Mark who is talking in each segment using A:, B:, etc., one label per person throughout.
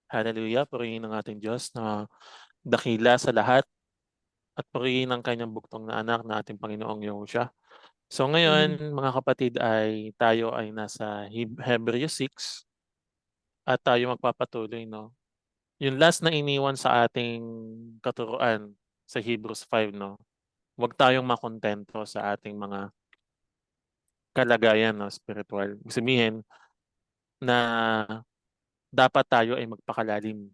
A: Hallelujah, purihin ng ating Diyos na dakila sa lahat at purihin ang kanyang bugtong na anak na ating Panginoong Yahushua. So
B: Mhm.
A: ngayon mga kapatid ay tayo ay nasa Hebreo 6 at tayo magpapatuloy, no. Yung last na iniwan sa ating katuruan sa Hebrews 5, no. Huwag tayong makontento sa ating mga kalagayan, no, spiritual. Ibig sabihin na dapat tayo ay magpakalalim.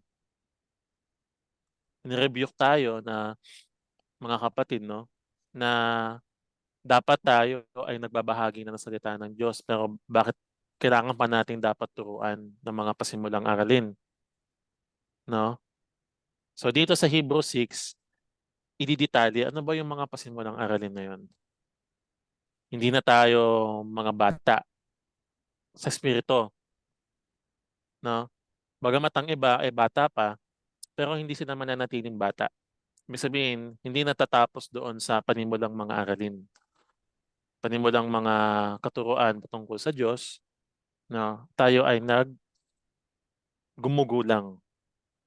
A: Nirebuke tayo na mga kapatid, no, na dapat tayo ay nagbabahagi na ng salita ng Diyos, pero bakit kailangan pa nating dapat turuan ng mga pasimulang aralin, no? So dito sa Hebrews 6, ididetalye ano ba yung mga pasimulang aralin na yun. Hindi na tayo mga bata sa espiritu, no? Bagamat ang iba ay bata pa, pero hindi sila mananatiling bata. Ibig sabihin, hindi natatapos doon sa panimulang mga aralin, panimulang mga katuruan patungkol sa Diyos, no? Tayo ay naggumugulang.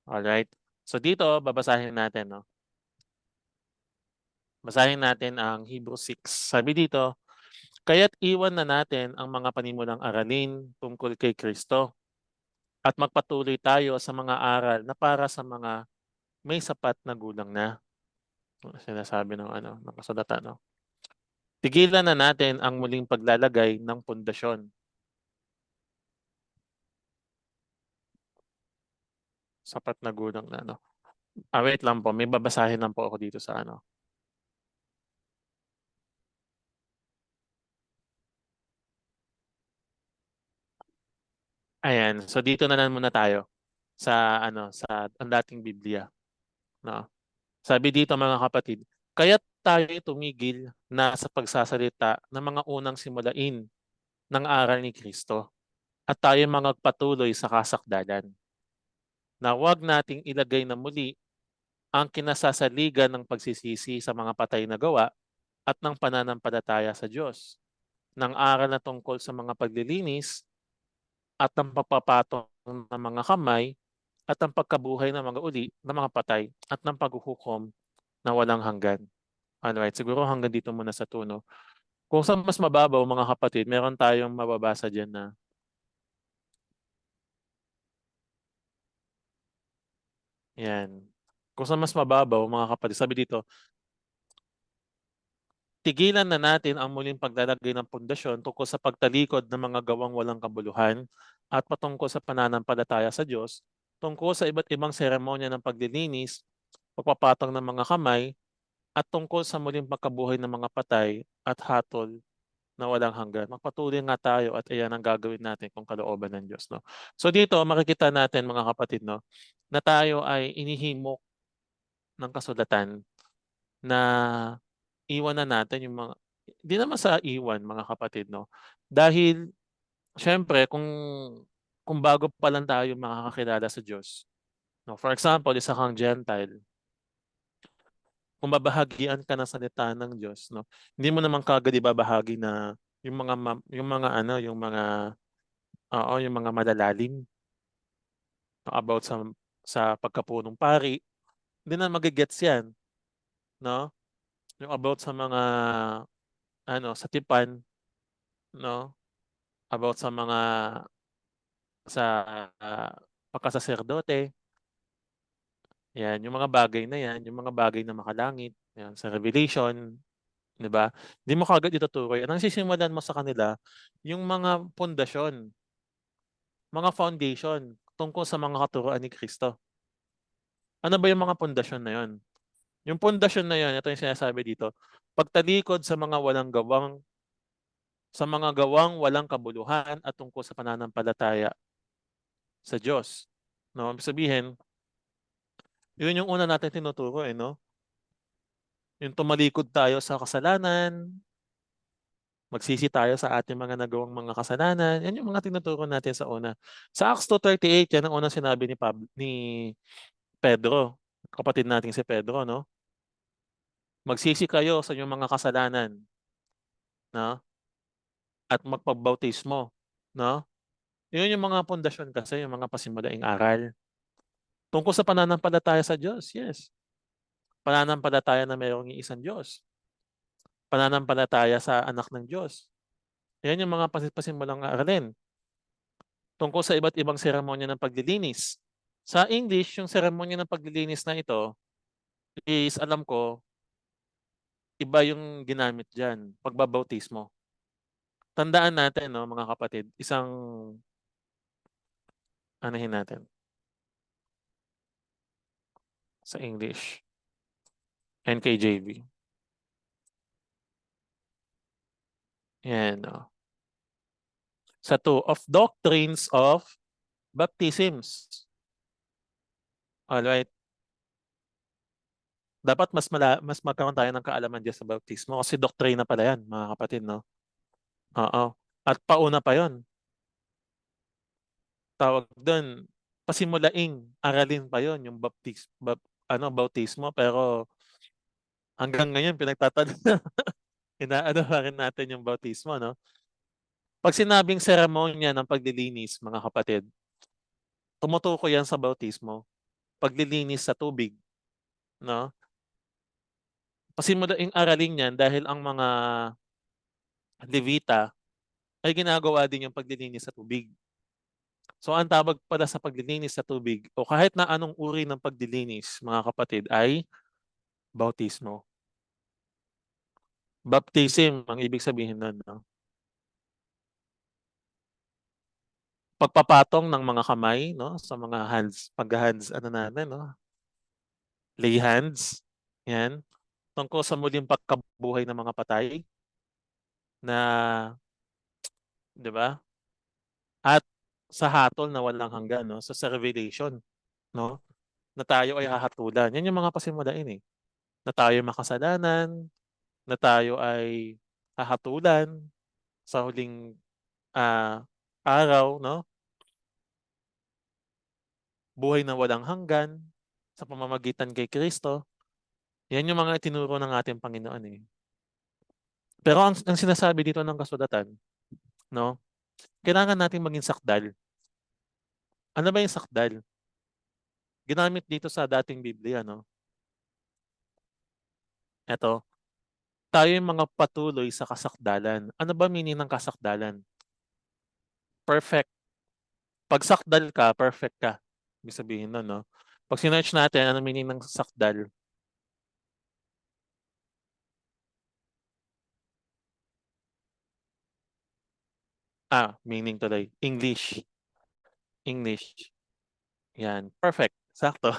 A: Alright? So dito, babasahin natin, no? Basahin natin ang Hebrews 6. Sabi dito, kaya't iwan na natin ang mga panimulang aralin tungkol kay Kristo at magpatuloy tayo sa mga aral na para sa mga may sapat na gulang na. Sinasabi ng ng kasulatan, no? Tigilan na natin ang muling paglalagay ng pundasyon. Sapat na gulang na, no? Wait lang po, may babasahin lang po ako dito sa ano. Ayan, so dito na lang muna tayo sa sa ang dating Biblia, no? Sabi dito mga kapatid, kaya't tayo tumigil na sa pagsasalita ng mga unang simulain ng aral ni Kristo at tayo magpatuloy sa kasakdalan na huwag nating ilagay na muli ang kinasasaligan ng pagsisisi sa mga patay na gawa at ng pananampalataya sa Diyos, ng aral na tungkol sa mga paglilinis at ng pagpapatong ng mga kamay at ang pagkabuhay ng mga uli ng mga patay at ng paghuhukom na walang hanggan. Alright, siguro hanggang dito muna sa tuno. Kung sa mas mababaw mga kapatid, meron tayong mababasa diyan na yan. Kung sa mas mababaw mga kapatid, sabi dito, tigilan na natin ang muling paglalagay ng pundasyon tungkol sa pagtalikod ng mga gawang walang kabuluhan at patungkol sa pananampalataya sa Diyos, tungkol sa iba't ibang seremonya ng paglilinis, pagpapatong ng mga kamay, at tungkol sa muling pagkabuhay ng mga patay at hatol na walang hanggan. Magpatuloy nga tayo at iyan ang gagawin natin kung kalooban ng Diyos, no? So dito, makikita natin mga kapatid, no, na tayo ay inihimok ng kasulatan na iwan na natin yung mga, hindi naman sa iwan mga kapatid, no? Dahil syempre kung bago pa lang tayo makakakilala sa Diyos, no? For example, isa kang Gentile, kung babahagian ka ng salita ng Diyos, no? Hindi mo naman kaagad ibabahagi na yung mga yung mga yung mga malalalim about sa pagkapunong pari. Hindi na magigets 'yan, no? Yung about sa mga sa tipan, no? About sa mga sa pagkasaserdote, 'yan, yung mga bagay na 'yan, yung mga bagay na makalangit, 'yan, sa Revelation, 'di ba? Hindi mo kaagad ituturo 'yan. Ang sisimulan mo sa kanila, yung mga pundasyon, mga foundation tungkol sa mga katuruan ni Kristo. Ano ba yung mga pundasyon na 'yon? Yung pundasyon na 'yon, ito yung sinasabi dito, pagtalikod sa mga gawang walang kabuluhan at tungkol sa pananampalataya sa Diyos. No, ibig sabihin, yun yung una natin tinuturo, no? Yung tumalikod tayo sa kasalanan, magsisi tayo sa ating mga nagawang mga kasalanan. Yan yung mga tinuturo natin sa una. Sa Acts 2:38, yan ang unang sinabi ni Pedro, kapatid nating si Pedro, no? Magsisi kayo sa inyong mga kasalanan, no? At magpagbautismo, no? Yun yung mga pundasyon kasi, yung mga pasimulaing aral. Tungkol sa pananampalataya sa Diyos, yes. Pananampalataya na mayroong iisang Diyos. Pananampalataya sa anak ng Diyos. Yan yung mga pasimulang aralin. Tungkol sa iba't ibang seremonya ng paglilinis. Sa English, yung seremonya ng paglilinis na ito is, alam ko, iba yung ginamit dyan, pagbabautismo. Tandaan natin, no, mga kapatid, isang, anahin natin, sa English, NKJV. Yan, no. Sa 2, of doctrines of baptisms. Alright. Dapat mas magkaroon tayo ng kaalaman dyan sa baptismo kasi doktrina pala yan, mga kapatid, no? Oo. At pauna pa yon. Tawag doon, pasimulaing aralin pa yon yung bautismo, pero hanggang ngayon pinagtatanong inaano pa rin natin yung bautismo, no? Pag sinabing seremonya ng paglilinis, mga kapatid, tumutukoy yan sa bautismo, paglilinis sa tubig, no? Pasimulaing aralin yan dahil ang mga Levita ay ginagawa din yung paglilinis sa tubig. So ang tawag pala sa paglilinis sa tubig o kahit na anong uri ng paglilinis, mga kapatid, ay bautismo. Baptism ang ibig sabihin nun, no? Pagpapatong ng mga kamay, no, sa mga hands, pag-hands ano natin, no? Lay hands. Yan. Tungkol sa muling pagkabuhay ng mga patay na, 'di ba? At sa hatol na walang hanggan, no? Sa revelation, no? Na tayo ay hahatulan. Yan yung mga pasimulain eh. Na tayo makasalanan, na tayo ay hahatulan sa huling araw, no? Buhay na walang hanggan sa pamamagitan kay Kristo. Yan yung mga tinuro ng ating Panginoon eh. Pero ang sinasabi dito ng kasulatan, no? Kailangan nating maging sakdal. Ano ba yung sakdal? Ginamit dito sa dating Biblia, no? Eto, tayo yung mga patuloy sa kasakdalan. Ano ba meaning ng kasakdalan? Perfect. Pag sakdal ka, perfect ka. Ibig sabihin nun, no? Pag sinearch natin, ano meaning ng sakdal? Meaning tuloy. English. English. Yan. Perfect. Sakto.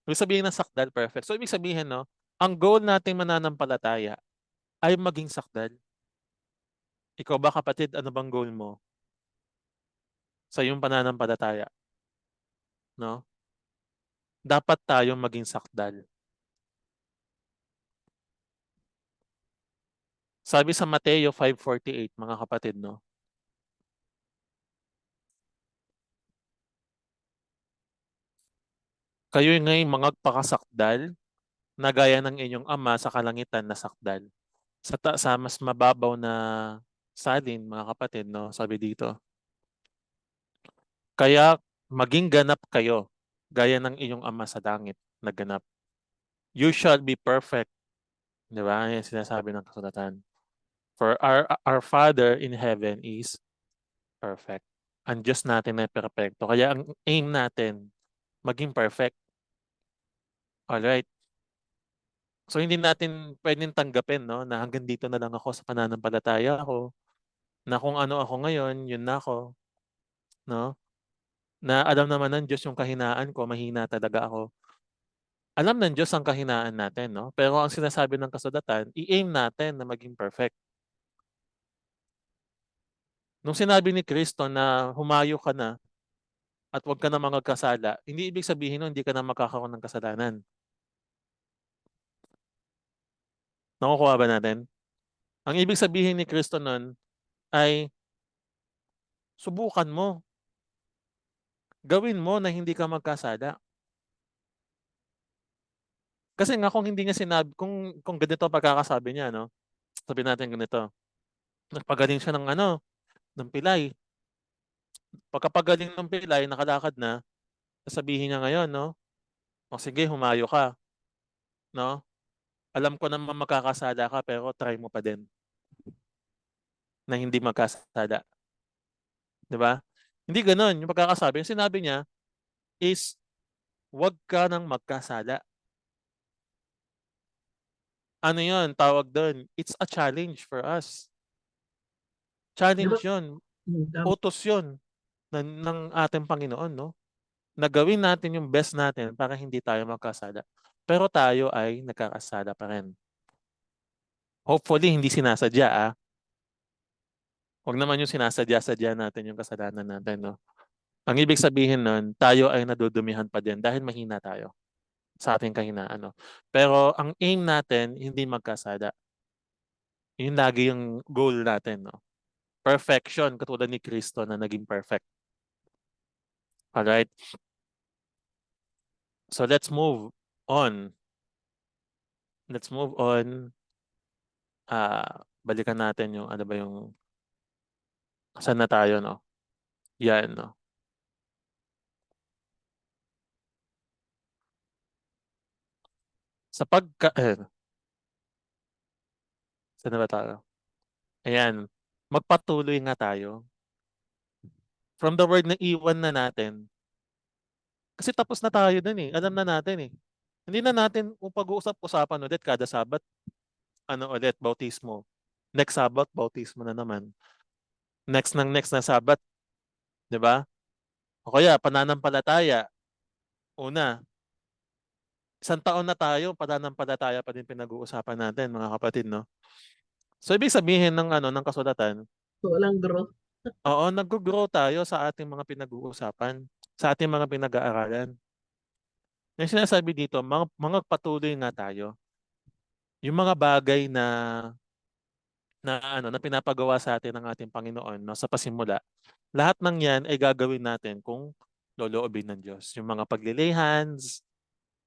A: Ibig sabihin ng sakdal, perfect. So, ibig sabihin, no? Ang goal nating mananampalataya ay maging sakdal. Ikaw ba, kapatid, ano bang goal mo sa iyong pananampalataya? No? Dapat tayong maging sakdal. Sabi sa Mateo 5:48, mga kapatid, no? Kayo ngayon mga pakasakdal na gaya ng inyong ama sa kalangitan na sakdal. Sa mas mababaw na salin, mga kapatid, no? Sabi dito. Kaya maging ganap kayo gaya ng inyong ama sa langit na ganap. You shall be perfect. Di ba? Yan sinasabi ng kasulatan. For our Father in heaven is perfect. Ang Diyos natin ay perfecto. Kaya ang aim natin, maging perfect. Alright. So hindi natin pwedeng tanggapin, no, na hanggang dito na lang ako sa pananampalataya ko, na kung ano ako ngayon, yun na ako, no? Na alam naman ng Diyos yung kahinaan ko, mahina talaga ako. Alam ng Diyos ang kahinaan natin, no? Pero ang sinasabi ng kasulatan, i-aim natin na maging perfect. Nung sinabi ni Kristo na humayo ka na at huwag ka na magkasala, hindi ibig sabihin nun hindi ka na magkakaroon ng kasalanan. Nakukuha ba natin? Ang ibig sabihin ni Kristo nun ay subukan mo. Gawin mo na hindi ka magkasala. Kasi nga kung hindi niya sinabi, kung ganito ang pagkakasabi niya, no? Sabi natin ganito. Nagpagaling siya ng ng pilay. Pagkapagaling ng pilay, nakalakad na, Sasabihin niya ngayon, no? O sige, humayo ka, no? Alam ko naman magkakasala ka pero try mo pa din na hindi magkasala, 'di ba? Hindi ganoon yung pagkakasabi. Yung sinabi niya is wag ka nang magkasala. Ano 'yon, tawag doon, it's a challenge for us.
B: Di ba?
A: Challenge 'yon.
B: Tama.
A: Utos 'yon ng ating Panginoon, no? Na gawin natin yung best natin para hindi tayo magkasala. Pero tayo ay nagkakasala pa rin. Hopefully, hindi sinasadya, ah. Huwag naman yung sinasadya-sadya natin yung kasalanan natin, no? Ang ibig sabihin nun, tayo ay nadudumihan pa din dahil mahina tayo sa ating kahinaan, no? Pero ang aim natin, hindi magkasala. Yun lagi yung goal natin, no? Perfection, katulad ni Kristo na naging perfect. Alright? So let's move on. Let's move on. Balikan natin yung ano ba yung saan na tayo, no? Yan, no? Sa saan na ba tayo? Ayan. Magpatuloy nga tayo. From the word na iwan na natin. Kasi tapos na tayo dun eh. Alam na natin eh. Hindi na natin pag-uusap-usapan ulit kada Sabat. Ano ulit, bautismo. Next Sabat, bautismo na naman. Next na Sabat, di ba? O kaya, pananampalataya. Una, 1 taon na tayo, pananampalataya pa din pinag-uusapan natin, mga kapatid, no? So, ibig sabihin ng, ng kasulatan,
B: So, walang growth.
A: oo, nag-grow tayo sa ating mga pinag-uusapan, sa ating mga pinag-aaralan. Yung sinasabi dito, mga patuloy nga tayo. Yung mga bagay na pinapagawa sa atin ng ating Panginoon, no, sa pasimula, lahat ng 'yan ay gagawin natin kung loloobin ng Diyos. Yung mga paglilay hands,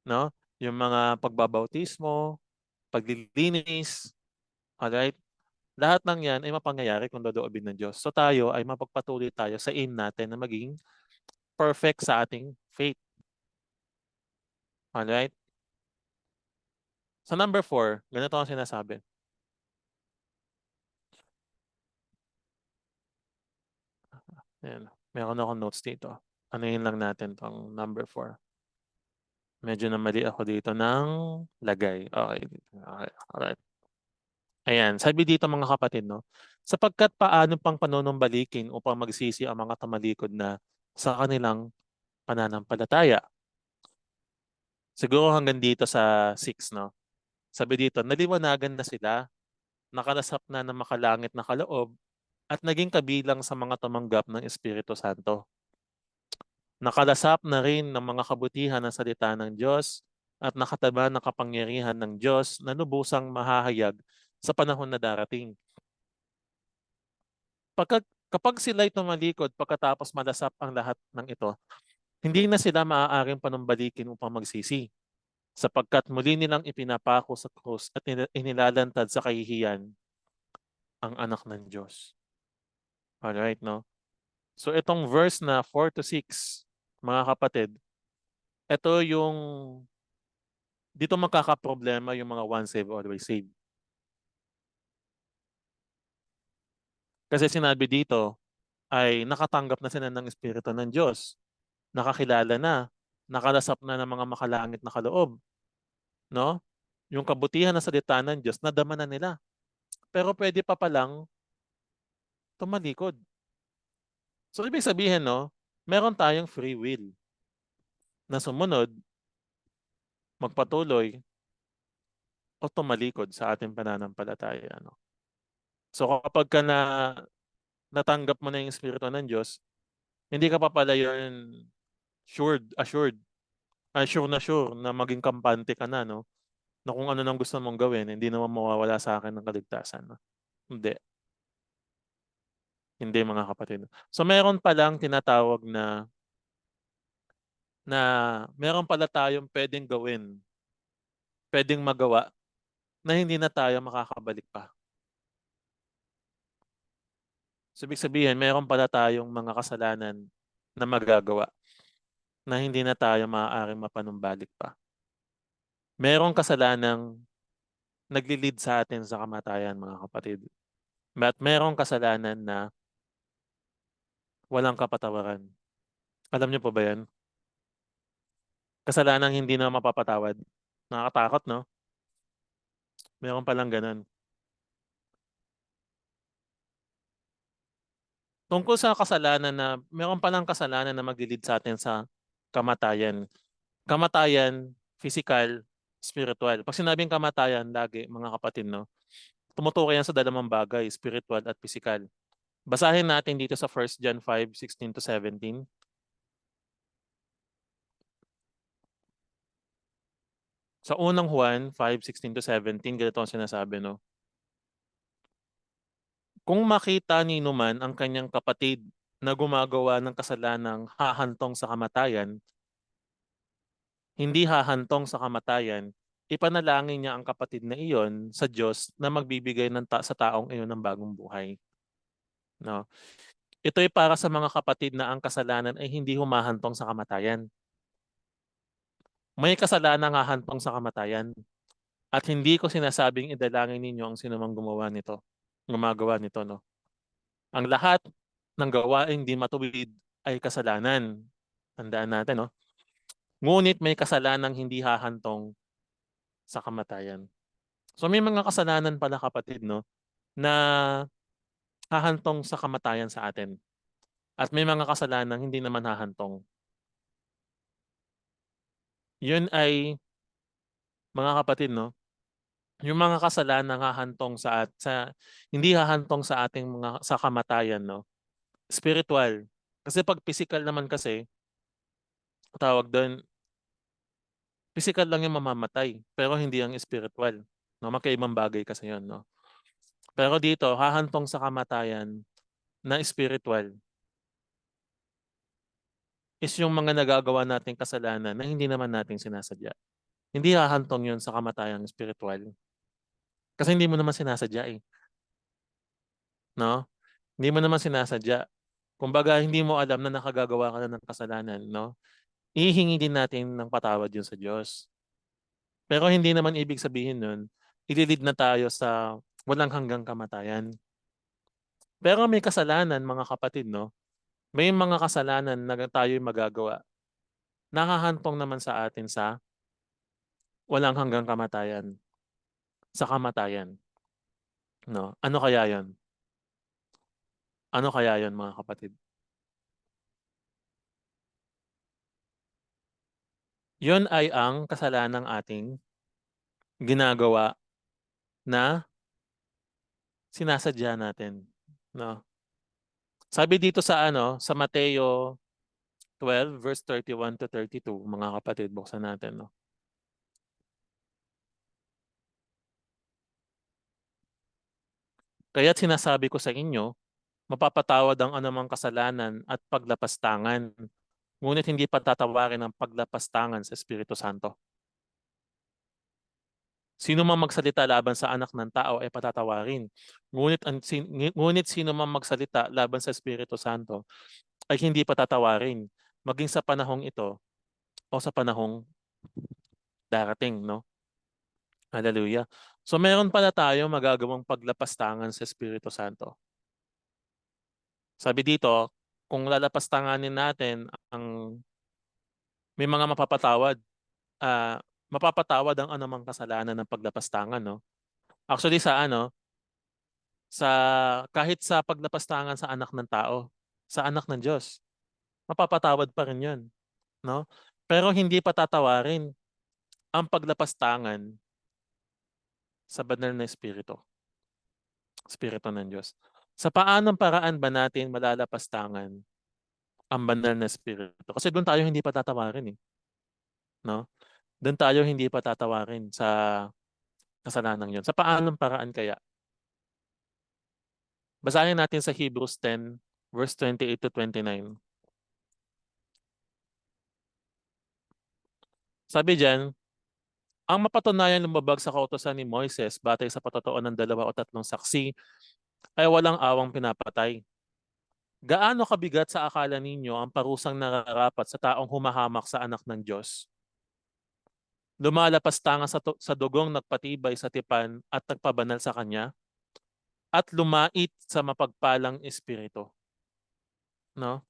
A: no? Yung mga pagbabautismo, paglilinis, alright? Lahat ng 'yan ay mapangyayari kung loloobin ng Diyos. So tayo ay mapagpatuloy tayo sa aim natin na maging perfect sa ating faith. Alright? Sa number 4, ganito ang sinasabi. Ayan. Meron akong notes dito. Anuhin lang natin tong number 4. Medyo namali ako dito ng lagay. Okay. Okay. Alright. Ayan. Sabi dito mga kapatid, no? Sapagkat paano pang panunumbalikin upang magsisi ang mga tamalikod na sa kanilang pananampalataya. Siguro hanggang dito sa 6, no? Sabi dito, naliwanagan na sila, nakalasap na ng makalangit na kaloob, at naging kabilang sa mga tumanggap ng Espiritu Santo. Nakalasap na rin ng mga kabutihan ng salita ng Diyos at nakataba ng kapangyarihan ng Diyos na lubusang mahahayag sa panahon na darating. Kapag sila'y tumalikod pagkatapos malasap ang lahat ng ito, hindi na sila maaaring panumbalikin upang magsisi, sapagkat muli nilang ipinapako sa krus at inilalantad sa kahihiyan ang anak ng Diyos. Alright, no? So itong verse na 4 to 6, mga kapatid, ito yung dito magkakaproblema yung mga once saved, always saved. Kasi sinabi dito ay nakatanggap na sila ng Espiritu ng Diyos, nakakilala na, nakalasap na ng mga makalangit na kaloob, no? Yung kabutihan na salita ng Diyos, nadama na nila. Pero pwede pa palang tumalikod. So ibig sabihin, no, meron tayong free will na sumunod, magpatuloy, o tumalikod sa ating pananampalataya. No? So kapag ka natanggap mo na yung Espiritu ng Diyos, hindi ka pa pala yun sure na maging kampante ka na, no? Na kung ano nang gusto mong gawin, hindi naman mawawala sa akin ng kaligtasan. No? Hindi. Hindi mga kapatid. So meron palang tinatawag na meron pala tayong pwedeng gawin, pwedeng magawa na hindi na tayo makakabalik pa. So ibig sabihin, meron pala tayong mga kasalanan na magagawa na hindi na tayo maaaring mapanumbalik pa. Merong kasalanang nagli-lead sa atin sa kamatayan, mga kapatid. At merong kasalanan na walang kapatawaran. Alam niyo po ba yan? Kasalanang hindi na mapapatawad. Nakakatakot, no? Meron palang ganun. Tungkol sa kasalanan na, meron palang kasalanan na maglilid sa atin sa kamatayan. Kamatayan, physical, spiritual. Pag sinabing kamatayan, lagi, mga kapatid, no? Tumutukoy yan sa dalawang bagay, spiritual at physical. Basahin natin dito sa 1 John 5:16 to 17. Sa unang Juan 5:16 to 17, ganito ang sinasabi, no? Kung makita nino man ang kanyang kapatid na gumagawa ng kasalanang hahantong sa kamatayan, hindi hahantong sa kamatayan, ipanalangin niya ang kapatid na iyon sa Diyos na magbibigay sa taong iyon ng bagong buhay. No? Ito ay para sa mga kapatid na ang kasalanan ay hindi humahantong sa kamatayan. May kasalanang hahantong sa kamatayan. At hindi ko sinasabing idalangin ninyo ang sinumang gumagawa nito, no? Ang lahat ng gawaing di matuwid ay kasalanan. Tandaan natin, no? Ngunit may kasalanang hindi hahantong sa kamatayan. So may mga kasalanan pala, kapatid, no, na hahantong sa kamatayan sa atin. At may mga kasalanan hindi naman hahantong. Yun ay, mga kapatid, no, yung mga kasalanan hahantong hindi hahantong sa ating mga sa kamatayan, no, spiritual. Kasi pag physical naman kasi, tawag doon, physical lang yung mamamatay, pero hindi ang spiritual. No, magkaibang bagay kasi 'yon, no. Pero dito hahantong sa kamatayan na spiritual is yung mga nagagawa nating kasalanan na hindi naman natin sinasadya. Hindi hahantong 'yon sa kamatayang spiritual. Kasi hindi mo naman sinasadya, eh, no? Hindi mo naman sinasadya. Kumbaga hindi mo alam na nakagagawa ka na ng kasalanan, no? Ihihingi din natin ng patawad 'yun sa Diyos. Pero hindi naman ibig sabihin nun, ililid na tayo sa walang hanggang kamatayan. Pero may kasalanan, mga kapatid, no? May mga kasalanan na tayo'y magagawa. Nakahantong naman sa atin sa walang hanggang kamatayan, sa kamatayan, no? Ano kaya 'yon? Ano kaya 'yon, mga kapatid? 'Yon ay ang kasalanang ating ginagawa na sinasadya natin, no? Sabi dito sa Mateo 12 verse 31 to 32, mga kapatid, buksan natin, no? Kaya't sinasabi ko sa inyo, mapapatawad ang anumang kasalanan at paglapastangan, ngunit hindi patatawarin ang paglapastangan sa Espiritu Santo. Sino man magsalita laban sa anak ng tao ay patatawarin. Ngunit sino man magsalita laban sa Espiritu Santo ay hindi patatawarin, maging sa panahong ito o sa panahong darating, no? Hallelujah. So meron pala tayo magagawang paglapastangan sa Espiritu Santo. Sabi dito, kung lalapastanganin natin may mga mapapatawad ang anumang kasalanan ng paglapastangan, no? Actually sa kahit sa paglapastangan sa anak ng tao, sa anak ng Diyos, mapapatawad pa rin 'yon, no? Pero hindi patatawarin ang paglapastangan sa banal na Espiritu ng Diyos. Sa paanong paraan ba natin malalapastangan ang banal na Espiritu? Kasi doon tayo hindi patatawarin, eh, no? Doon tayo hindi patatawarin sa kasalanang 'yon. Sa paanong paraan kaya? Basahin natin sa Hebrews 10 verse 28 to 29. Sabi diyan, ang mapatunayan lumabag sa kautusan ni Moises batay sa patotoo ng 2 o 3 saksi ay walang awang pinapatay. Gaano kabigat sa akala ninyo ang parusang nararapat sa taong humahamak sa anak ng Diyos? Lumalapas tanga sa dugong nagpatibay sa tipan at nagpabanal sa Kanya, at lumait sa mapagpalang espiritu. No?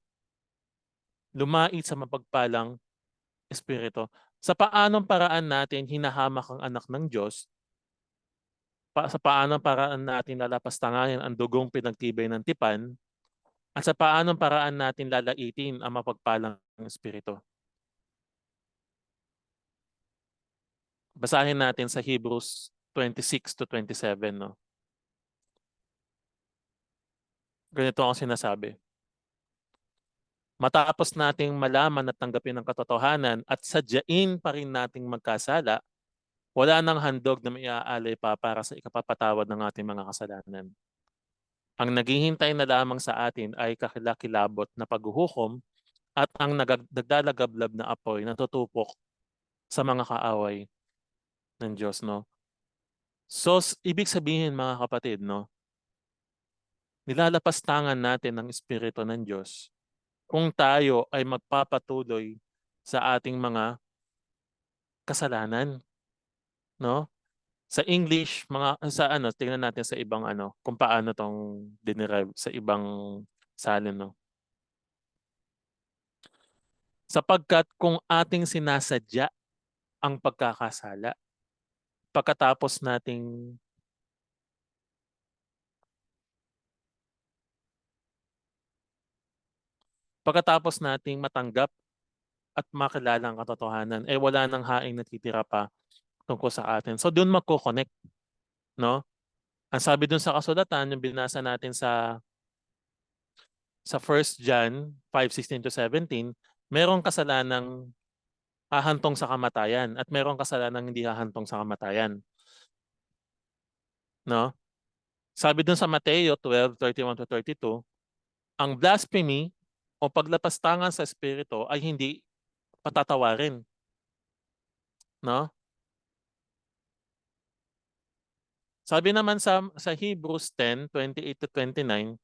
A: Lumait sa mapagpalang espiritu. Sa paanong paraan natin hinahamak ang anak ng Diyos, sa paanong paraan natin lalapastanganin ang dugong pinagtibay ng tipan, at sa paanong paraan natin lalaitin ang mapagpalang espiritu. Basahin natin sa Hebrews 26-27. No? Ganito ang sinasabi. Matapos nating malaman at tanggapin ang katotohanan at sadyain pa rin nating magkasala, wala nang handog na maiaalay pa para sa ikapapatawad ng ating mga kasalanan. Ang naghihintay na lamang sa atin ay kakilakilabot na paghuhukom at ang nagdalagablab na apoy na tutupok sa mga kaaway ng Diyos. No? So, ibig sabihin mga kapatid, no, nilalapastangan natin ang Espiritu ng Diyos kung tayo ay magpapatuloy sa ating mga kasalanan. No? Sa English, tingnan natin sa ibang kung paano tong dinerive sa ibang salin, no. Sapagkat kung ating sinasadya ang pagkakasala, pagkatapos nating matanggap at makilala ang katotohanan, wala nang haing natitira pa tungkol sa atin. So doon magko-connect, no? Ang sabi doon sa kasulatan, yung binasa natin sa 1 John 5:16-17, merong kasalanang hahantong sa kamatayan at merong kasalanang hindi hahantong sa kamatayan. No? Sabi dun sa Mateo 12:31-32, ang blasphemy o paglapastangan sa espiritu ay hindi patatawarin. No? Sabi naman sa Hebrews 10:28-29,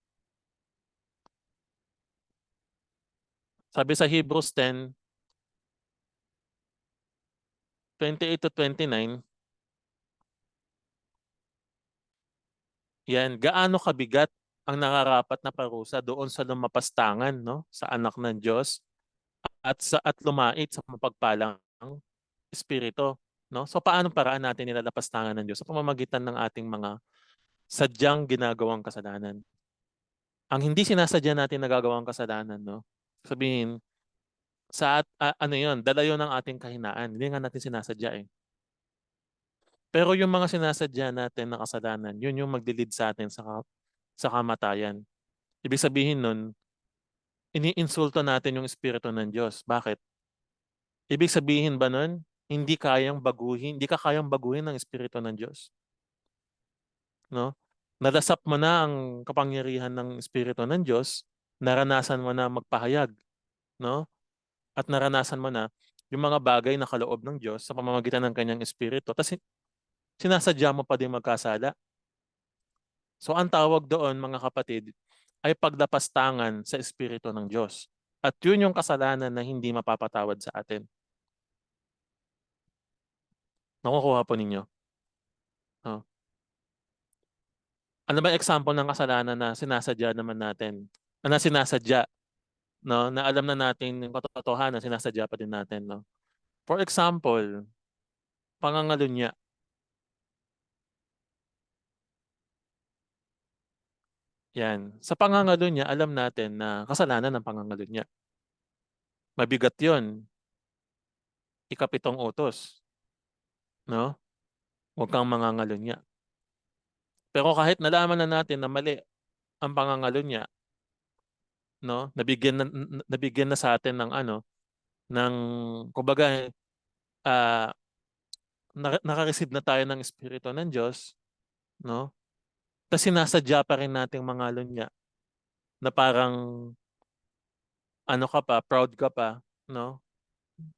A: sabi sa Hebrews 10:28-29, yan, gaano kabigat ang nararapat na parusa doon sa lumapastangan, no, sa anak ng Diyos at lumait sa mapagpalang espiritu, no? So paano paraan natin nilalapastangan ng Diyos? Sa pamamagitan ng ating mga sadyang ginagawang kasalanan. Ang hindi sinasadya natin nagagawang kasalanan, no? Sabihin, dala yun ng ating kahinaan. Hindi nga natin sinasadya eh. Pero yung mga sinasadya natin na kasalanan, yun yung magdilid sa atin sa kamatayan. Ibig sabihin nun, iniinsulto natin yung Espiritu ng Diyos. Bakit? Ibig sabihin ba nun, hindi ka kayang baguhin ng Espiritu ng Diyos. No? Nalasap mo na ang kapangyarihan ng Espiritu ng Diyos, naranasan mo na magpahayag, no? At naranasan mo na yung mga bagay na kaloob ng Diyos sa pamamagitan ng kanyang Espiritu. Tapos sinasadya mo pa din magkasala. So ang tawag doon, mga kapatid, ay paglapastangan sa Espiritu ng Diyos. At yun yung kasalanan na hindi mapapatawad sa atin. Nakukuha po ninyo? No? Ano ba example ng kasalanan na sinasadya naman natin? Na sinasadya, no? Na alam na natin yung katotohanan, sinasadya pa din natin, no? For example, pangangalunya. Yan. Sa pangangalunya, alam natin na kasalanan ng pangangalunya. Mabigat 'yon. Ikapitong utos, no? Huwag kang mangangalunya. Pero kahit nalaman na natin na mali ang pangangalunya, no? Nabigyan na sa atin ng ng kumbaga ah naka-receive na tayo ng Espiritu ng Diyos, no? Tapos sinasadya pa rin nating mangalunya na parang ka pa, proud ka pa, no?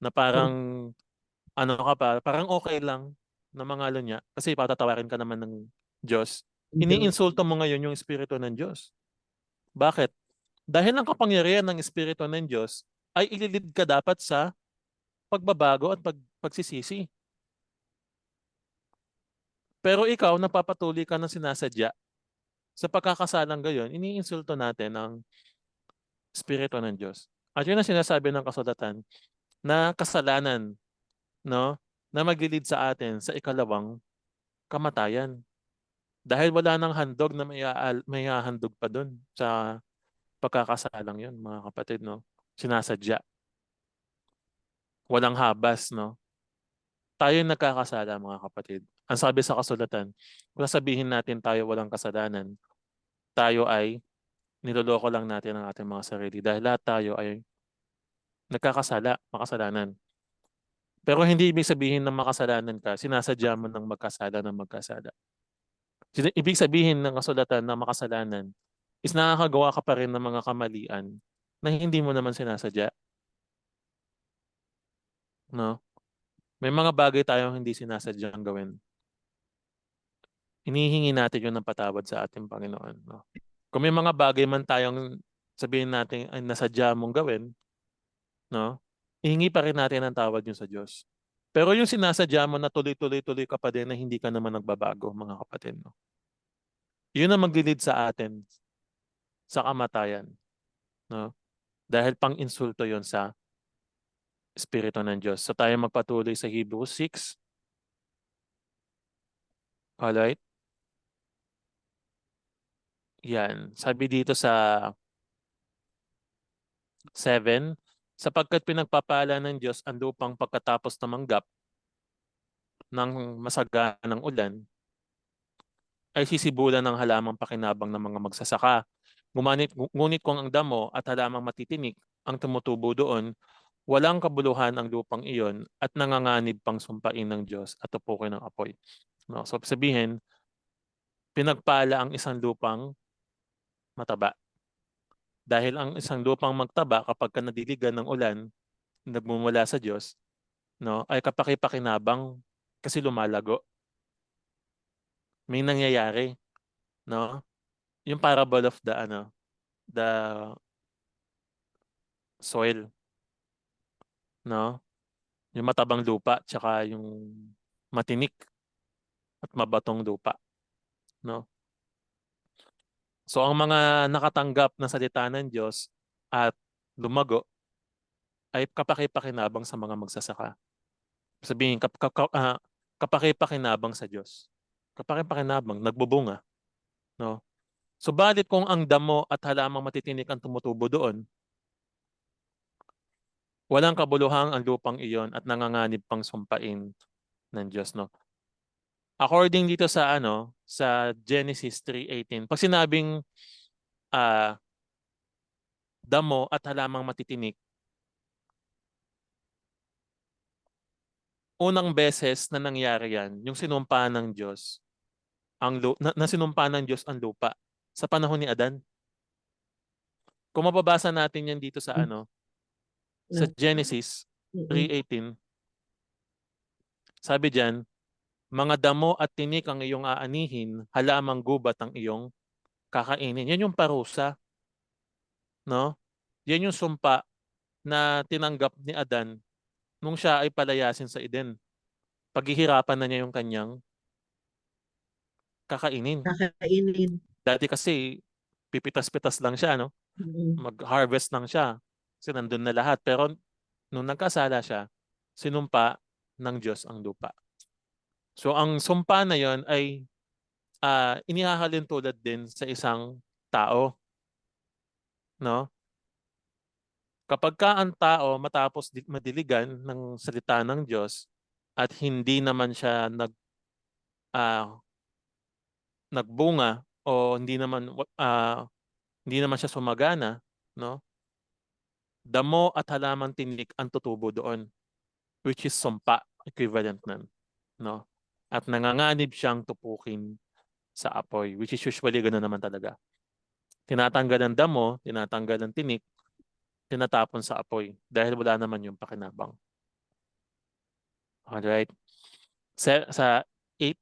A: Na parang ka pa, parang okay lang na mangalunya kasi patatawarin ka naman ng Diyos.
B: Diyos.
A: Iniinsulto mo ngayon yung Espiritu ng Diyos. Bakit? Dahil ang kapangyarihan ng Espiritu ng Diyos ay ililid ka dapat sa pagbabago at pagsisisi. Pero ikaw, napapatuloy ka ng sinasadya. Sa pagkakasalang gayon, iniinsulto natin ang Espiritu ng Diyos. At yun ang sinasabi ng kasulatan na kasalanan, no, na maglilid sa atin sa ikalawang kamatayan. Dahil wala nang handog na may hahandog pa doon sa pagkakasalang yun, mga kapatid, no? Sinasadya. Walang habas, no? Tayo yung nagkakasala, mga kapatid. Ang sabi sa kasulatan, kung sabihin natin tayo walang kasalanan, tayo ay niloloko lang natin ang ating mga sarili dahil lahat tayo ay nagkakasala, makasalanan. Pero hindi ibig sabihin na makasalanan ka, sinasadya mo ng magkasala ng magkasala. Ibig sabihin ng kasulatan na makasalanan is nakakagawa ka pa rin ng mga kamalian na hindi mo naman sinasadya. No? May mga bagay tayong hindi sinasadyang gawin. Hinihingi natin yun ng patawad sa ating Panginoon. No? Kung may mga bagay man tayong sabihin natin ay nasadya mong gawin, no? Ihingi pa rin natin ang tawad yun sa Diyos. Pero yung sinasadya mo na tuloy-tuloy-tuloy ka pa din na hindi ka naman nagbabago, mga kapatid. No? Yun ang maglilid sa atin sa kamatayan. No? Dahil pang-insulto yon sa Espiritu ng Diyos. So tayo magpatuloy sa Hebrews 6. Alright? Yan. Sabi dito sa 7, sapagkat pinagpapala ng Diyos ang lupang pagkatapos na manggap ng masaganang ulan, ay sisibulan ng halamang pakinabang ng mga magsasaka. Ngunit kung ang damo at halamang matitinik ang tumutubo doon, walang kabuluhan ang lupang iyon at nanganganib pang sumpain ng Diyos at tupukin ng apoy. No? So sabihin, pinagpala ang isang lupang mataba. Dahil ang isang lupang magtaba kapag ka nadiligan ng ulan, nagmumula sa Diyos, no, ay kapaki-pakinabang kasi lumalago. May nangyayari, no? Yung parable of the soil, no? Yung matabang lupa tsaka yung matinik at mabatong lupa, no? So ang mga nakatanggap ng salita ng Diyos at lumago ay kapaki-pakinabang sa mga magsasaka. Sabihin kapaki-pakinabang sa Diyos. Kapaki-pakinabang, nagbubunga, no? Subalit kung ang damo at halamang matitinik ang tumutubo doon, walang kabuluhang ang lupang iyon at nanganganib pang sumpain ng Diyos, no? According dito sa Genesis 3:18, pag sinabing ah, damo at halamang matitinik, unang beses na nangyari yan, yung sinumpa ng Diyos, na sinumpa ng Diyos ang lupa sa panahon ni Adan. Kung mababasa natin yan dito sa sa
B: Na
A: Genesis
B: mm.
A: 3:18, sabi diyan, mga damo at tinik ang iyong aanihin, halamang gubat ang iyong kakainin. Yan yung parusa, no? Yan yung sumpa na tinanggap ni Adan nung siya ay palayasin sa Eden. Paghihirapan na niya yung kanyang kakainin.
B: Kakainin.
A: Dati kasi pipitas-pitas lang siya, no?
B: Mm.
A: Mag-harvest lang siya. Kasi nandun na lahat. Pero nung nagkasala siya, sinumpa ng Diyos ang lupa. So ang sumpa na yon ay inihahalin tulad din sa isang tao, no? Kapag ka ang tao matapos madiligan ng salita ng Diyos at hindi naman siya ah, nagbunga o hindi naman siya sumagana, no? Damo at halamang tinik ang tutubo doon, which is sumpa, equivalent nun, no? At nanganganib siyang tupukin sa apoy, which is usually gano'n naman talaga. Tinatanggal ang damo, tinatanggal ang tinik, tinatapon sa apoy dahil wala naman yung pakinabang. Alright? Sa 8,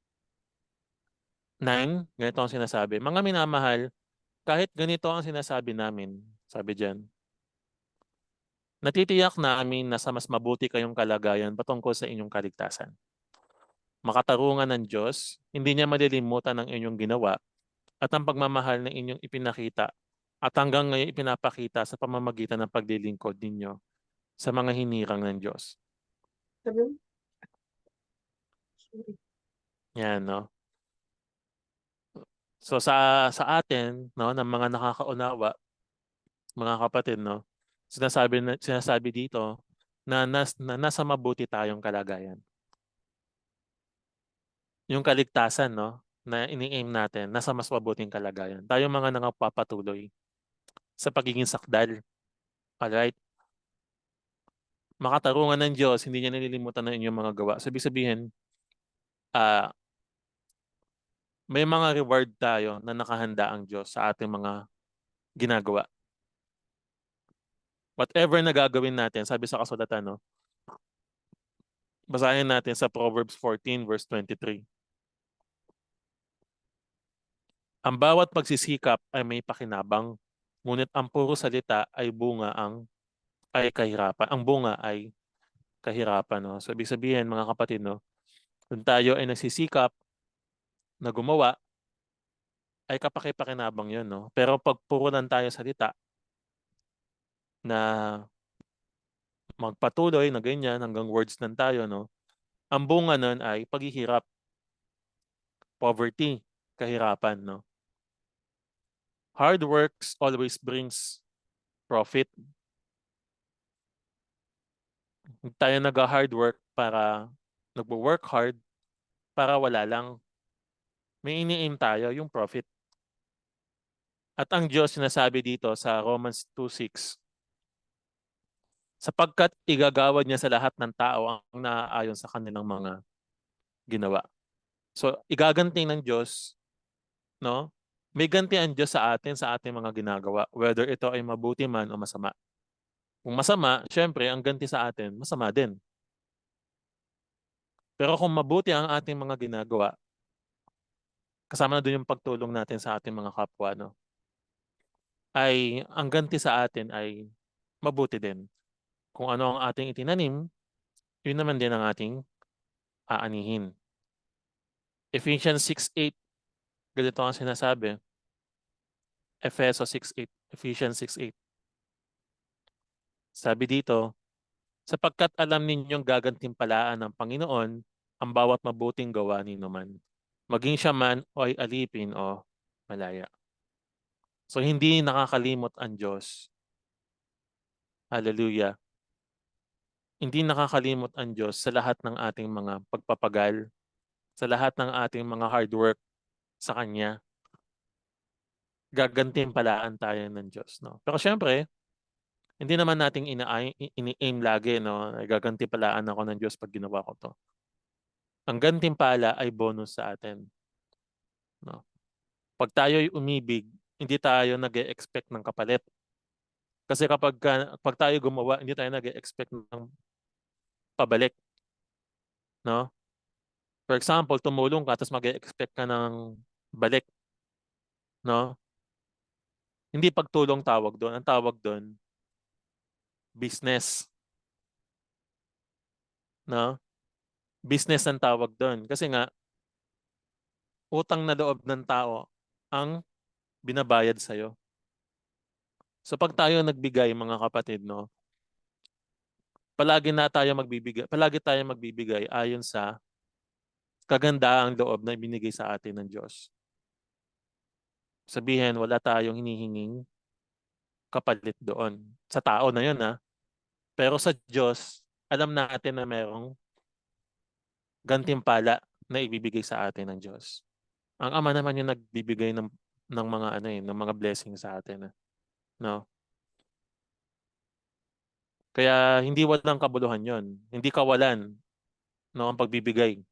A: 9, ganito ang sinasabi. Mga minamahal, kahit ganito ang sinasabi namin, Sabi diyan. Natitiyak namin na sa mas mabuti kayong kalagayan patungkol sa inyong kaligtasan. Makatarungan ng Diyos, hindi niya malilimutan ang inyong ginawa at ang pagmamahal na inyong ipinakita at hanggang ngayon ipinapakita sa pamamagitan ng paglilingkod ninyo sa mga hinirang ng Diyos.
B: Sabi mo? Sorry.
A: Yan, no? So sa atin, no, ng mga nakakaunawa, mga kapatid, no, sinasabi dito na nasa mabuti tayong kalagayan. Yung kaligtasan, no, na ini-aim natin, nasa mas mabuting kalagayan. Tayong mga nangapapatuloy sa pagiging sakdal. Alright? Makatarungan ng Diyos, hindi niya nililimutan ng inyong mga gawa. So, ibig sabihin, ah, may mga reward tayo na nakahanda ang Diyos sa ating mga ginagawa. Whatever na gagawin natin, sabi sa kasulatan, no, basahin natin sa Proverbs 14 verse 23. Ang bawat pagsisikap ay may pakinabang, ngunit ang puro salita ay kahirapan. Ang bunga ay kahirapan, no. So ibig sabihin, mga kapatid, no, kung tayo ay nagsisikap na gumawa, ay kapaki-pakinabang 'yun, no. Pero pag puro lang tayo salita na magpatuloy na ganyan hanggang words lang tayo, no. Ang bunga nun ay paghihirap, poverty, kahirapan, no. Hard works always brings profit. Hindi tayo nag-hard work para nagwo-work hard para wala lang. May ini-aim tayo, yung profit. At ang Diyos sinasabi dito sa Romans 2:6, sapagkat igagawad niya sa lahat ng tao ang naaayon sa kanilang mga ginawa. So, igaganti ng Diyos, no? May ganti ang Diyos sa atin sa ating mga ginagawa, whether ito ay mabuti man o masama. Kung masama, syempre, ang ganti sa atin, masama din. Pero kung mabuti ang ating mga ginagawa, kasama na doon yung pagtulong natin sa ating mga kapwa, no? Ay ang ganti sa atin ay mabuti din. Kung ano ang ating itinanim, yun naman din ang ating aanihin. Ephesians 6:8, ganito ang sinasabi. Efeso 6:8, Ephesians 6:8. Sabi dito, sapagkat alam ninyong gagantimpalaan ng Panginoon ang bawat mabuting gawa ninyo man, maging siya man o ay alipin o malaya. So hindi nakakalimot ang Diyos. Hallelujah. Hindi nakakalimot ang Diyos sa lahat ng ating mga pagpapagal, sa lahat ng ating mga hard work sa Kanya. Gagantimpalaan tayo ng Diyos, no? Pero syempre, hindi naman nating ini-aim lagi, no? Gagantimpalaan ako ng Diyos pag ginawa ko to. Ang gantimpala ay bonus sa atin, no? Pag tayo'y umibig, hindi tayo nag-e-expect ng kapalit. Kasi pag tayo gumawa, hindi tayo nag-e-expect ng pabalik, no? For example, tumulong ka tapos mag-e-expect ka ng balik, no? Hindi pagtulong tawag doon. Ang tawag doon, business, no? Business ang tawag doon. Kasi nga, utang na loob ng tao ang binabayad sa'yo. So pag tayo nagbigay, mga kapatid, no, palagi tayo magbibigay ayon sa kagandaang loob na ibinigay sa atin ng Diyos. Sabihin, wala tayong hinihinging kapalit doon. Sa tao na yun, ha? Pero sa Diyos, alam natin na merong gantimpala na ibibigay sa atin ng Diyos. Ang Ama naman yung nagbibigay ng mga ng mga blessings sa atin, no? Kaya hindi walang kabuluhan 'yon. Hindi kawalan, no, ang pagbibigay.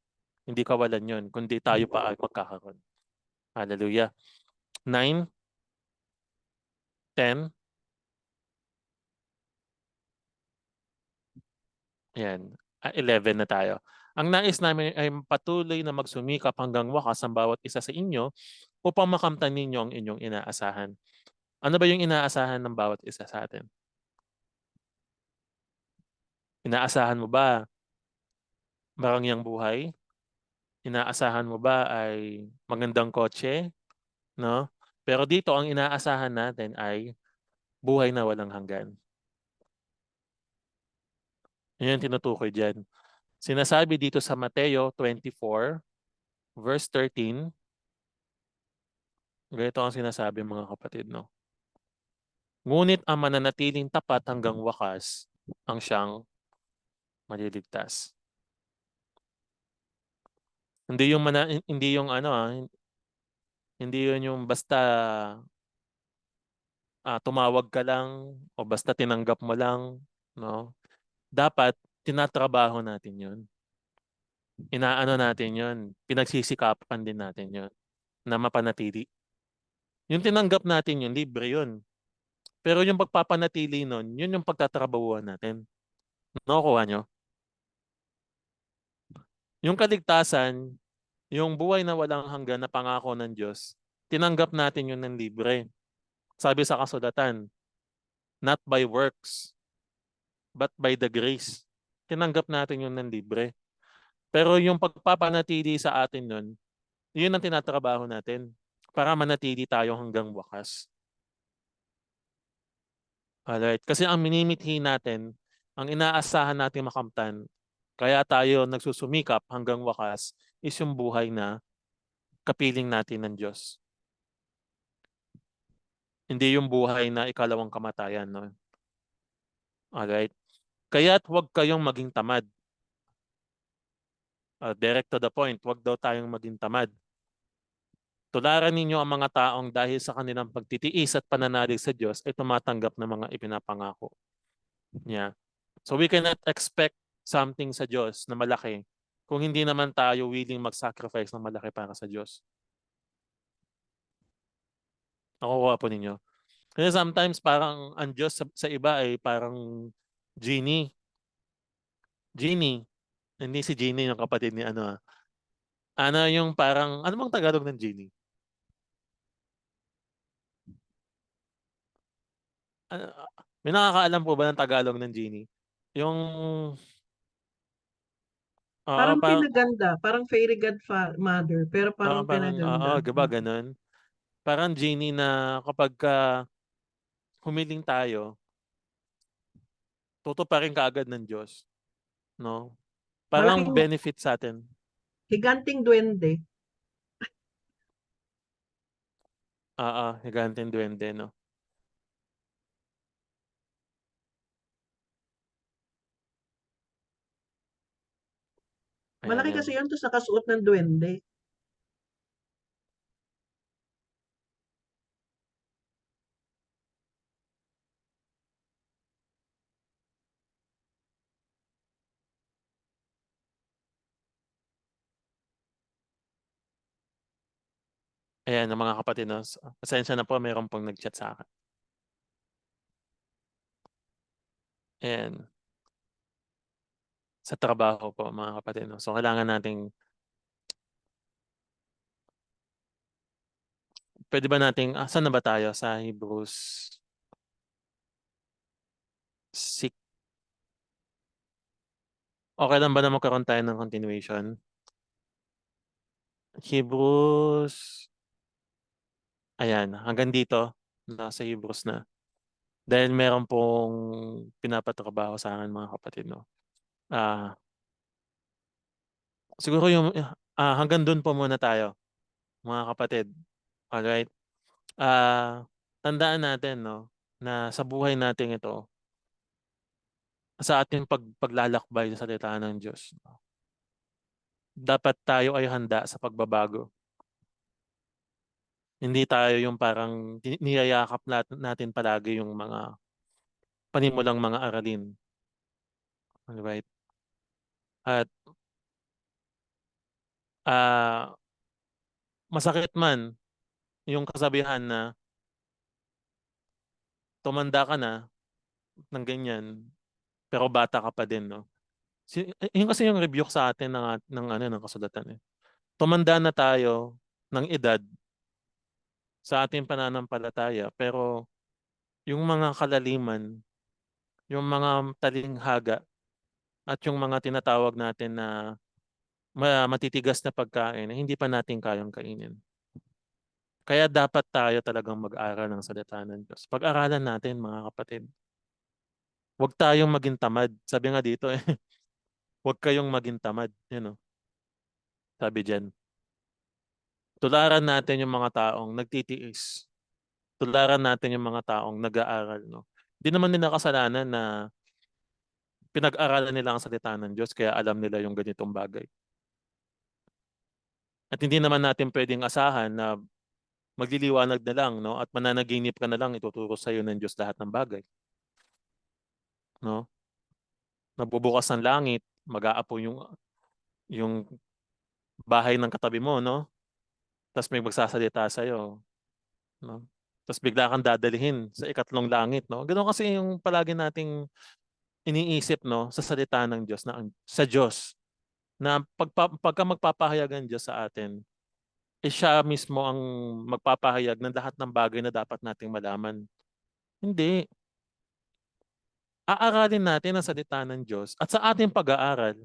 A: Hindi kawalan 'yon, kundi tayo pa ay magkakaroon. Hallelujah. 9, 10. Ayan. 11 na tayo. Ang nais namin ay patuloy na magsumikap hanggang wakas ang bawat isa sa inyo upang makamtan ninyo ang inyong inaasahan. Ano ba yung inaasahan ng bawat isa sa atin? Inaasahan mo ba marangyang buhay? Inaasahan mo ba ay magandang kotse, no? Pero dito ang inaasahan natin ay buhay na walang hanggan. Yan yung tinutukoy diyan. Sinasabi dito sa Mateo 24 verse 13, ganito ang sinasabi mga kapatid, no? Ngunit ang mananatiling tapat hanggang wakas ang siyang maliligtas. Hindi yung ano hindi yun yung basta tumawag ka lang o basta tinanggap mo lang, no? Dapat tinatrabaho natin 'yun. Inaano natin 'yun, pinagsisikapan din natin 'yun na mapanatili. Yung tinanggap natin 'yun, libre 'yun. Pero yung pagpapanatili nun, 'yun yung pagtatrabahuhan natin. Nakukuha nyo? Yung kaligtasan, yung buhay na walang hanggan na pangako ng Diyos, tinanggap natin 'yun ng libre. Sabi sa kasulatan, not by works, but by the grace. Tinanggap natin 'yun ng libre. Pero yung pagpapanatili sa atin nun, yun ang tinatrabaho natin para manatili tayo hanggang wakas. Alright? Kasi ang minimithi natin, ang inaasahan natin makamtan, kaya tayo nagsusumikap hanggang wakas, is yung buhay na kapiling natin ng Diyos. Hindi yung buhay na ikalawang kamatayan. No? Alright? Kaya't huwag kayong maging tamad. Direct to the point, huwag daw tayong maging tamad. Tularan ninyo ang mga taong dahil sa kanilang pagtitiis at pananalig sa Diyos ay tumatanggap ng mga ipinapangako niya. So we cannot expect something sa Diyos na malaki kung hindi naman tayo willing mag-sacrifice ng malaki para sa Diyos. Nakukuha po ninyo. Kasi sometimes parang ang Diyos sa iba ay parang genie. Genie. Hindi si Genie yung kapatid ni ano. Ano yung parang, ano bang Tagalog ng genie? Ano, may nakakaalam po ba ng Tagalog ng genie? Yung,
B: Parang
A: parang,
B: pinaganda, parang fairy godmother, pero parang
A: oo,
B: pinaganda.
A: diba ganun? Parang genie na kapag humiling tayo, tutuparin ka agad ng Diyos. No? Parang
B: Malaking
A: benefit sa atin.
B: higanting duwende.
A: Higanting duwende, no? Ayan
B: Malaki
A: yan.
B: kasi yun, tapos nakasuot ng duwende.
A: Ayan, ang mga kapatid, no? Pasensya na po, mayroon pong nag-chat sa akin. Ayan. Sa trabaho po, mga kapatid, no? So, kailangan nating, pwede ba nating, saan na ba tayo? Sa Hebrews 6. Okay lang ba na magkaroon tayo ng continuation? Hebrews, ayan, hanggang dito, nasa Hebrews na. Dahil meron pong pinapatrabaho sa akin mga kapatid, no? Ah, siguro yung hanggang doon po muna tayo, mga kapatid. Alright? Tandaan natin, no, na sa buhay natin ito, sa ating paglalakbay sa salita ng Diyos, no, dapat tayo ay handa sa pagbabago. Hindi tayo yung parang niyayakap natin palagi yung mga panimulang mga aralin. Alright? At ah, masakit man yung kasabihan na tumanda ka na ng ganyan, pero bata ka pa din, no? Yun kasi yung rebuke sa atin ng kasulatan eh. Tumanda na tayo ng edad sa ating pananampalataya, pero yung mga kalaliman, yung mga talinghaga, at yung mga tinatawag natin na matitigas na pagkain na hindi pa natin kayang kainin. Kaya dapat tayo talagang mag-aral ng salita ng Diyos. Pag-aralan natin, mga kapatid. Huwag tayong maging tamad. Sabi nga dito huwag kayong maging tamad. Sabi diyan. Tularan natin yung mga taong nagtitiis. Tularan natin yung mga taong nag-aaral, no? Hindi naman nila kasalanan na pinag-aralan nila ang salita ng Diyos kaya alam nila yung ganitong bagay. At hindi naman natin pwedeng asahan na magliliwanag na lang, no? At mananaginip ka na lang, ituturo sa iyo ng Diyos lahat ng bagay, no? Nabubukas ang langit, mag-aapo yung bahay ng katabi mo, no? Tapos may magsasalita sa iyo, no? Tapos bigla kang dadalhin sa ikatlong langit, no? Ganoon kasi yung palagi nating iniisip, no, sa salita ng Diyos sa Diyos na pagka magpapahayag ang Diyos sa atin, siya mismo ang magpapahayag ng lahat ng bagay na dapat nating malaman. Hindi. Aaralin natin ang salita ng Diyos at sa ating pag-aaral,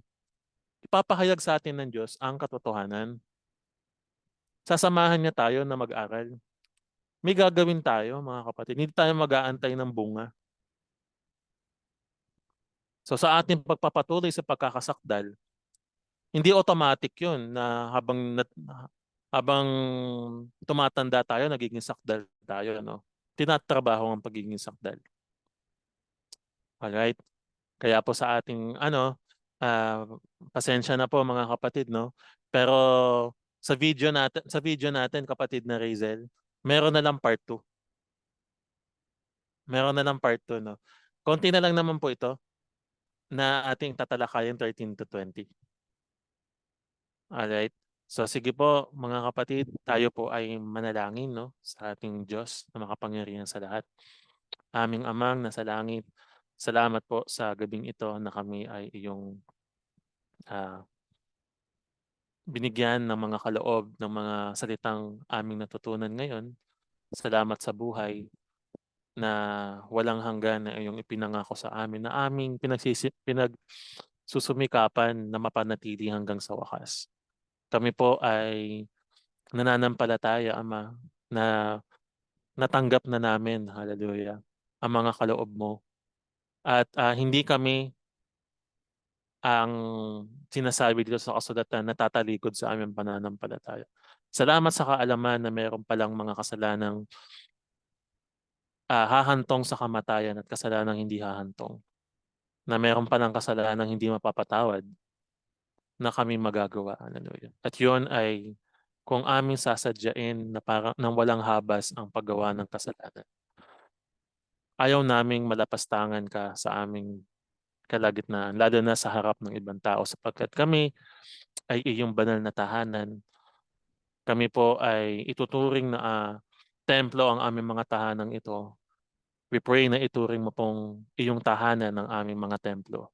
A: ipapahayag sa atin ng Diyos ang katotohanan. Sasamahan niya tayo na mag-aral. May gagawin tayo, mga kapatid. Hindi tayo mag-aantay ng bunga. So sa ating pagpapatuloy sa pagkakasakdal, hindi automatic yun na habang tumatanda tayo, nagiging sakdal tayo, no? Tinatrabaho ang pagiging sakdal. Alright? Kaya po sa ating ah, pasensya na po mga kapatid, no? Pero sa video natin kapatid na Razel, meron na lang part 2. Meron na lang part 2, no? Konti na lang naman po ito na ating tatalakayin 13 to 20. Alright? So sige po mga kapatid, tayo po ay manalangin, no, sa ating Diyos na makapangyarihan sa lahat. Aming Amang nasa langit, salamat po sa gabing ito na kami ay iyong ah, binigyan ng mga kaloob ng mga salitang aming natutunan ngayon. Salamat sa buhay na walang hanggan na iyong ipinangako sa amin na aming pinagsusumikapan na mapanatili hanggang sa wakas. Kami po ay nananampalataya, Ama, na natanggap na namin, hallelujah, ang mga kaloob mo. At hindi kami ang sinasabi dito sa kasulatan na tatalikod sa aming pananampalataya. Salamat sa kaalaman na mayroon palang mga kasalanang hahantong sa kamatayan at kasalanang hindi hahantong. Na mayroon palang kasalanang hindi mapapatawad na kami magagawa. Hallelujah. At yun ay kung aming sasadyain na parang nang walang habas ang paggawa ng kasalanan. Ayaw naming malapastangan ka sa aming kalagitnaan, lalo na sa harap ng ibang tao sapagkat kami ay iyong banal na tahanan. Kami po ay ituturing na templo ang aming mga tahanang ito. We pray na ituring mo pong iyong tahanan ng aming mga templo.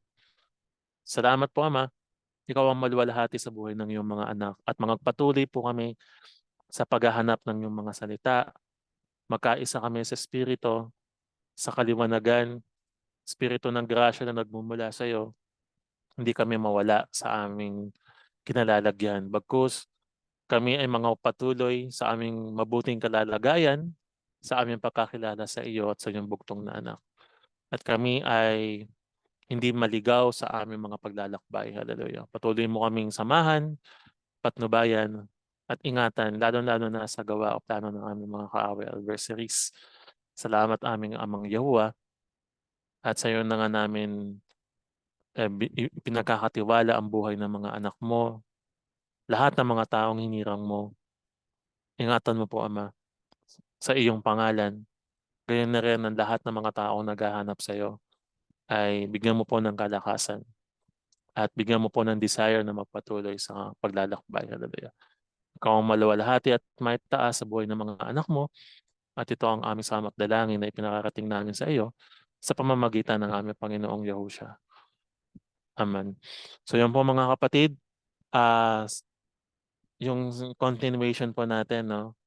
A: Salamat po, Ama. Ikaw ang maluwalhati sa buhay ng iyong mga anak at magpatuloy po kami sa paghahanap ng iyong mga salita. Magkaisa kami sa Espiritu, sa kaliwanagan, Espiritu ng grasya na nagmumula sa iyo. Hindi kami mawala sa aming kinalalagyan. Bagkus, kami ay mga patuloy sa aming mabuting kalalagayan, sa aming pagkakilala sa iyo at sa iyong bugtong na anak. At kami ay hindi maligaw sa aming mga paglalakbay. Hallelujah. Patuloy mo kaming samahan, patnubayan, at ingatan, lalo-lalo na sa gawa o plano ng aming mga kaaway adversaries. Salamat aming Amang Yahuwah at sa iyo na nga namin pinagkakatiwala ang buhay ng mga anak mo, lahat ng mga taong hinirang mo. Ingatan mo po, Ama, sa iyong pangalan. Gayon na rin ang lahat ng mga taong naghahanap sa iyo ay bigyan mo po ng kalakasan at bigyan mo po ng desire na magpatuloy sa paglalakbay. Hallelujah. Ikaw ang maluwalhati at may taas sa buhay ng mga anak mo at ito ang aming samat dalangin na ipinakarating namin sa iyo sa pamamagitan ng aming Panginoong Yahushua. Amen. So yun po mga kapatid, yung continuation po natin, no?